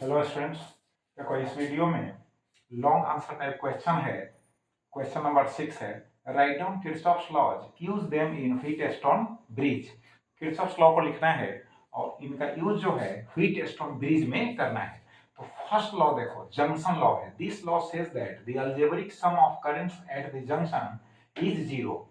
Hello students, देखो इस video में लॉन्ग आंसर टाइप क्वेश्चन है। क्वेश्चन नंबर 6 है, write down Kirchhoff's laws, use them in Wheatstone bridge. Kirchhoff's law को लिखना है और इनका यूज जो है व्हीट स्टोन ब्रिज में करना है। तो फर्स्ट लॉ देखो, जंक्शन लॉ है। This law says that the algebraic sum of currents at the junction is zero.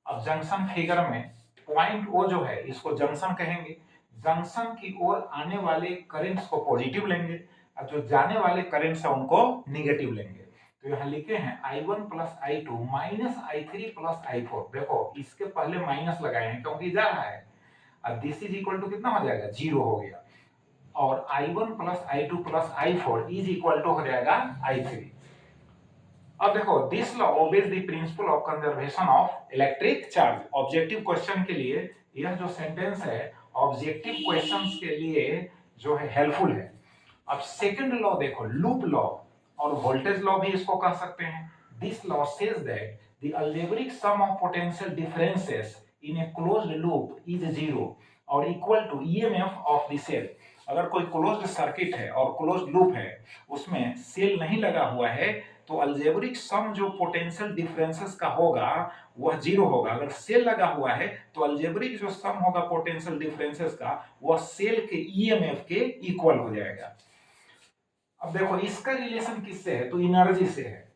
अब जंक्शन फिगर में पॉइंट ओ जो है इसको जंक्शन कहेंगे। जंक्शन की ओर आने वाले करंट्स को पॉजिटिव लेंगे और जो जाने वाले करंट्स है उनको निगेटिव लेंगे। तो यहाँ लिखे हैं I1 plus I2 minus I3 plus I4। देखो इसके पहले माइनस लगाए हैं क्योंकि जा रहा है। अब दिस इज इक्वल टू कितना हो जाएगा, जीरो हो गया। और I1 plus I2 plus I4 is equal to हो जाएगा I3। अब देखो, this law obeys the principle of conservation of electric charge. Objective question के लिए यह जो सेंटेंस है ऑब्जेक्टिव क्वेश्चंस के लिए जो है हेल्पफुल है। अब सेकंड लॉ देखो, लूप लॉ और वोल्टेज लॉ भी इसको कह सकते हैं। This law says that the algebraic sum of potential differences in a closed loop is zero और equal to EMF of the cell. अगर कोई क्लोज्ड सर्किट है और क्लोज्ड लूप है, उसमें सेल नहीं लगा हुआ है, तो अलजेब्रिक सम जो पोटेंशियल डिफरेंसेस का होगा वह जीरो होगा। अगर सेल लगा हुआ है तो अलजेब्रिक जो सम होगा पोटेंशियल डिफरेंसेस का वह सेल के ईएमएफ के इक्वल हो जाएगा। अब देखो इसका रिलेशन किससे है, तो एनर्जी से है।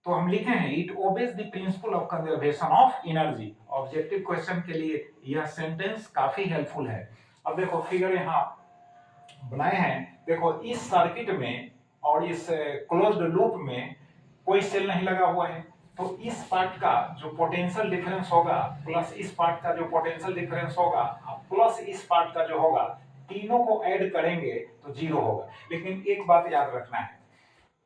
तो हम लिखे हैं it obeys the principle of conservation of energy. Objective question के लिए यह सेंटेंस काफी हेल्पफुल है। अब देखो फिगर यहाँ बनाए हैं। देखो इस सर्किट में और इस क्लोज्ड लूप में कोई सेल नहीं लगा हुआ है, तो इस पार्ट का जो पोटेंशियल डिफरेंस होगा प्लस इस पार्ट का जो पोटेंशियल डिफरेंस होगा प्लस इस पार्ट का जो होगा, तीनों को ऐड करेंगे तो जीरो होगा। लेकिन एक बात याद रखना है,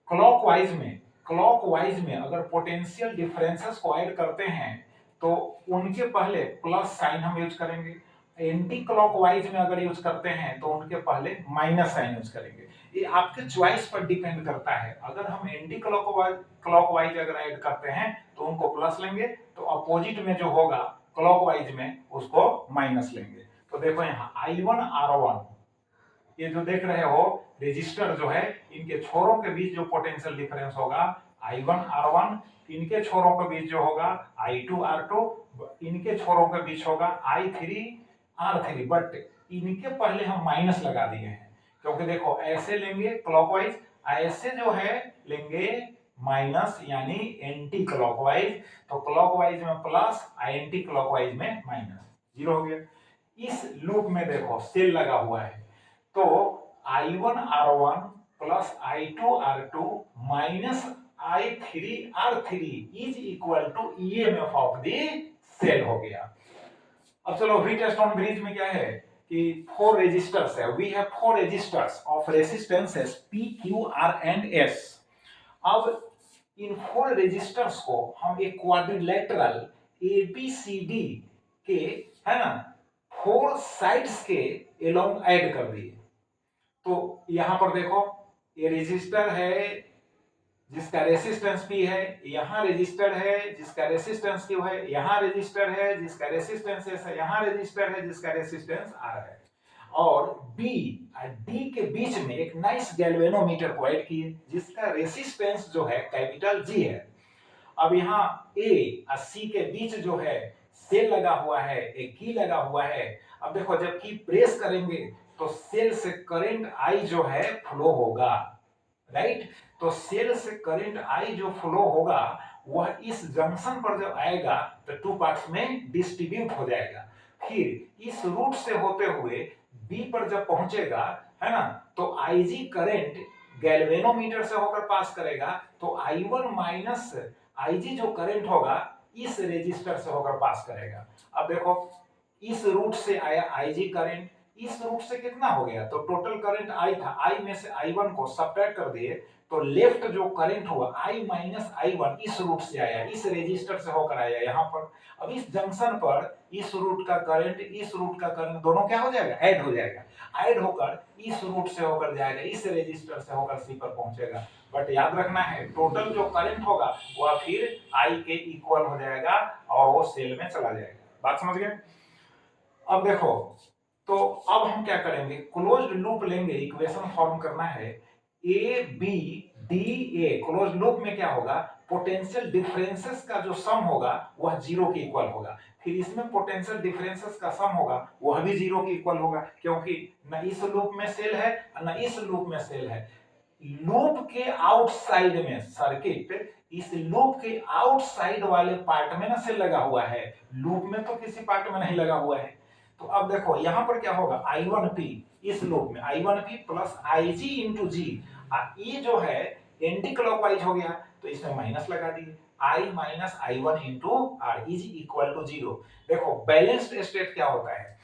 क्लॉकवाइज में अगर पोटेंशियल डिफरेंसेस को ऐड करते हैं तो उनके पहले प्लस साइन हम यूज करेंगे। एंटी क्लॉकवाइज में अगर यूज करते हैं तो उनके पहले माइनस साइन यूज करेंगे। ये आपके चॉइस पर डिपेंड करता है। अगर हम एंटी क्लॉकवाइज अगर ऐड करते हैं तो उनको प्लस लेंगे, तो अपोजिट में जो होगा क्लॉकवाइज में उसको माइनस लेंगे। तो देखो यहाँ I1 R1, ये जो देख रहे हो रेजिस्टर जो है, इनके छोरों के बीच जो पोटेंशियल डिफरेंस होगा I1 R1, इनके छोरों के बीच जो होगा I2 R2, इनके छोरों के बीच होगा I3 R3। बट इनके पहले हम माइनस लगा दिए हैं क्योंकि देखो ऐसे लेंगे क्लॉकवाइज, ऐसे जो है लेंगे माइनस यानी एंटी क्लॉकवाइज। तो क्लॉकवाइज में प्लस, एंटी क्लॉकवाइज में माइनस, जीरो हो गया। इस लूप में देखो सेल लगा हुआ है, तो I1 R1 plus I2 R2 minus I3 R3 is equal to EMF of the cell हो गया। अब चलो व्हीट स्टोन ब्रिज में क्या है कि 4 रेजिस्टर्स है। We have 4 resistors of resistances P Q R and S। अब इन 4 रेजिस्टर्स को हम एक क्वाड्रिलेटरल ABCD के, है ना, 4 साइड्स के एलोंग ऐड कर दिए। तो यहां पर देखो ये रेजिस्टर है जिसका रेसिस्टेंस P है, यहां रेजिस्टर है जिसका रेसिस्टेंस Q है, यहां रेजिस्टर है जिसका रेसिस्टेंस S है, यहां रेजिस्टर है जिसका रेसिस्टेंस R है। और B और D के बीच में एक नाइस गैल्वेनोमीटर को ऐड किए जिसका रेसिस्टेंस जो है कैपिटल G है। अब यहाँ A और C के बीच जो है सेल लगा हुआ है, एक की लगा हुआ है। अब देखो जब की प्रेस करेंगे तो सेल से करंट I जो है फ्लो होगा, राइट। तो सेल से करंट I जो फ्लो होगा वह इस जंक्शन पर जब आएगा तो 2 पार्ट्स में डिस्ट्रीब्यूट हो जाएगा। फिर इस रूट से होते हुए B पर जब पहुंचेगा, है ना, तो IG करंट गैल्वेनोमीटर से होकर पास करेगा, तो I1 माइनस IG जो करंट होगा इस रेजिस्टर से होकर पास करेगा। अब देखो इस रूट से आया IG करंट, इस रूट से कितना हो गया, तो टोटल करंट I था, I में से I1 को सब्ट्रैक्ट कर दिए तो लेफ्ट जो करंट हुआ I माइनस I1 इस रूट से आया, इस रेजिस्टर से होकर आया यहाँ पर। अब इस जंक्शन पर इस रूट का करंट इस रूट का करंट दोनों क्या हो जाएगा, ऐड हो जाएगा। ऐड होकर इस रूट से होकर जाएगा, इस रेजिस्टर से होकर C पर पहुंचेगा। बट याद रखना है टोटल जो करंट होगा वह फिर I के इक्वल हो जाएगा और वो सेल में चला जाएगा। बात समझ गए। अब देखो तो अब हम क्या करेंगे, क्लोज्ड लूप लेंगे, इक्वेशन फॉर्म करना है A B D A. Closed loop में क्या होगा, पोटेंशियल डिफरेंसेस का जो सम होगा वह जीरो के इक्वल होगा, फिर इसमें पोटेंशियल डिफरेंसेस का सम होगा वह भी जीरो के इक्वल होगा, क्योंकि न इस लूप में सेल है न इस लूप में सेल है। लूप के आउटसाइड में सर्किट, इस लूप के आउटसाइड वाले पार्ट में ना सेल लगा हुआ है, लूप में तो किसी पार्ट में नहीं लगा हुआ है। तो अब देखो यहां पर क्या होगा, I1P इस लूप में I1P प्लस IG इंटू जी, ये जो है एंटी क्लॉकवाइज हो गया तो इसमें माइनस लगा दिए, I minus I1 into R is equal to zero. देखो बैलेंस्ड स्टेट क्या होता है,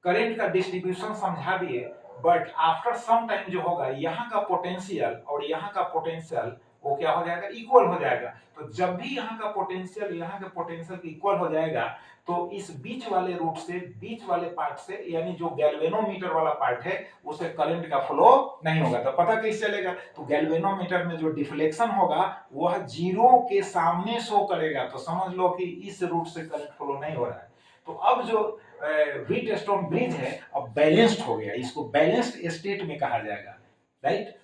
करंट का डिस्ट्रीब्यूशन समझा दिए, बट आफ्टर सम टाइम जो होगा यहाँ का पोटेंशियल और यहाँ का पोटेंशियल वो क्या हो जाएगा, इक्वल हो जाएगा। तो जब भी यहाँ का पोटेंशियल यहाँ के पोटेंशियल इक्वल हो जाएगा तो इस बीच वाले रूट से, बीच वाले पार्ट से, यानी जो गैल्वेनोमीटर वाला पार्ट है उसे करंट का फ्लो नहीं होगा। तो पता कैसे चलेगा, तो गैल्वेनोमीटर में जो डिफ्लेक्शन होगा वह जीरो के सामने शो करेगा, तो समझ लो कि इस रूट से करंट फ्लो नहीं हो रहा है। तो अब जो व्हीटस्टोन ब्रिज है अब बैलेंस्ड हो गया, इसको बैलेंस्ड स्टेट में कहा जाएगा, राइट।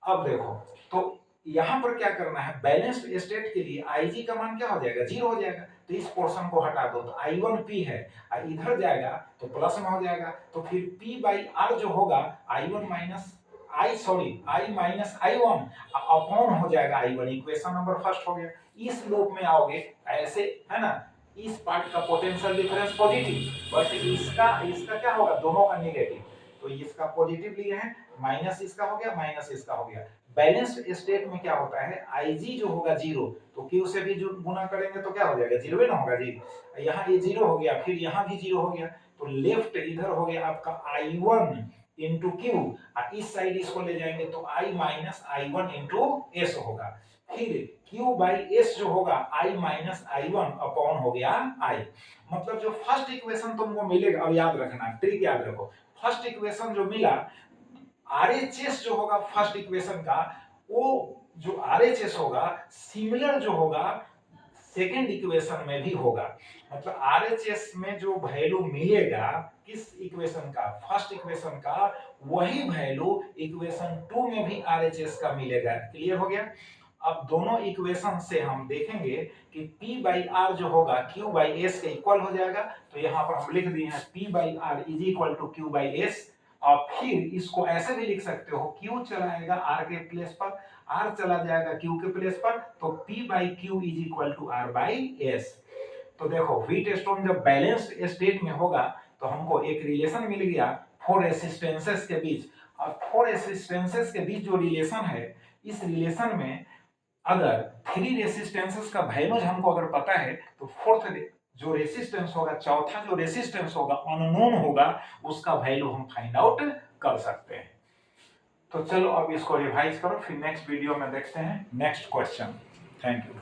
अब देखो तो यहां पर क्या करना है, बैलेंस्ड स्टेट के लिए IG का मान क्या हो जाएगा, जीरो हो जाएगा, तो इस पोर्शन को हटा दो, तो I1P है और इधर जाएगा तो प्लस में हो जाएगा, तो फिर P बाई R जो होगा I1 minus I minus I1 upon हो जाएगा I1, इक्वेशन नंबर फर्स्ट हो गया। इस लूप में आओगे ऐसे, है ना, इस पार्ट का पोटेंशियल डिफरेंस पॉजिटिव, बट इसका इसका क्या होगा, दोनों का नेगेटिव, तो इसका पॉजिटिव लिए हैं, माइनस इसका हो गया, माइनस इसका हो गया। बैलेंस्ड स्टेट में क्या होता है, IG जो होगा जीरो, तो Q से भी जो गुना करेंगे तो क्या हो जाएगा, जीरो ही ना होगा जी। यहाँ ये जीरो हो गया, फिर यहाँ भी जीरो हो गया, तो लेफ्ट इधर हो गया आपका I1 इंटू क्यू, इस साइड इसको ले जाएंगे तो I minus I1 into S होगा, फिर Q बाई एस जो होगा I माइनस I1 अपॉन हो गया I। मतलब जो फर्स्ट इक्वेशन तुमको मिलेगा, अब याद रखना, ट्रिक याद रखो, फर्स्ट इक्वेशन जो मिला RHS जो होगा फर्स्ट इक्वेशन का, वो जो RHS होगा सिमिलर जो होगा सेकंड इक्वेशन में भी होगा। मतलब RHS में जो वैल्यू मिलेगा किस इक्वेशन का, फर्स्ट इक्वेशन का, वही वैल्यू इक्वेशन 2 में भी RHS का मिलेगा। क्लियर हो गया। अब दोनों इक्वेशन से हम देखेंगे कि P बाई आर जो होगा Q बाई एस के इक्वल हो जाएगा, तो यहाँ पर हम लिख दिए हैं P by R is equal to Q by S, और फिर इसको ऐसे भी लिख सकते हो, Q चलाएगा R के प्लेस पर, R चला जाएगा Q के प्लेस पर, तो P by Q is equal to R by S. तो देखो व्हीटस्टोन जब बैलेंस्ड स्टेट में होगा तो हमको एक रिलेशन मिल गया फोर रेसिस्टेंसेस के बीच, और फोर रेसिस्टेंसेस के बीच जो रिलेशन है, इस रिलेशन में अगर थ्री रेसिस्टेंसेस का वैल्यूज हमको अगर पता है तो फोर्थ जो रेसिस्टेंस होगा, चौथा जो रेसिस्टेंस होगा अननोन होगा, उसका वैल्यू हम फाइंड आउट कर सकते हैं। तो चलो अब इसको रिवाइज करो, फिर नेक्स्ट वीडियो में देखते हैं नेक्स्ट क्वेश्चन। Thank you.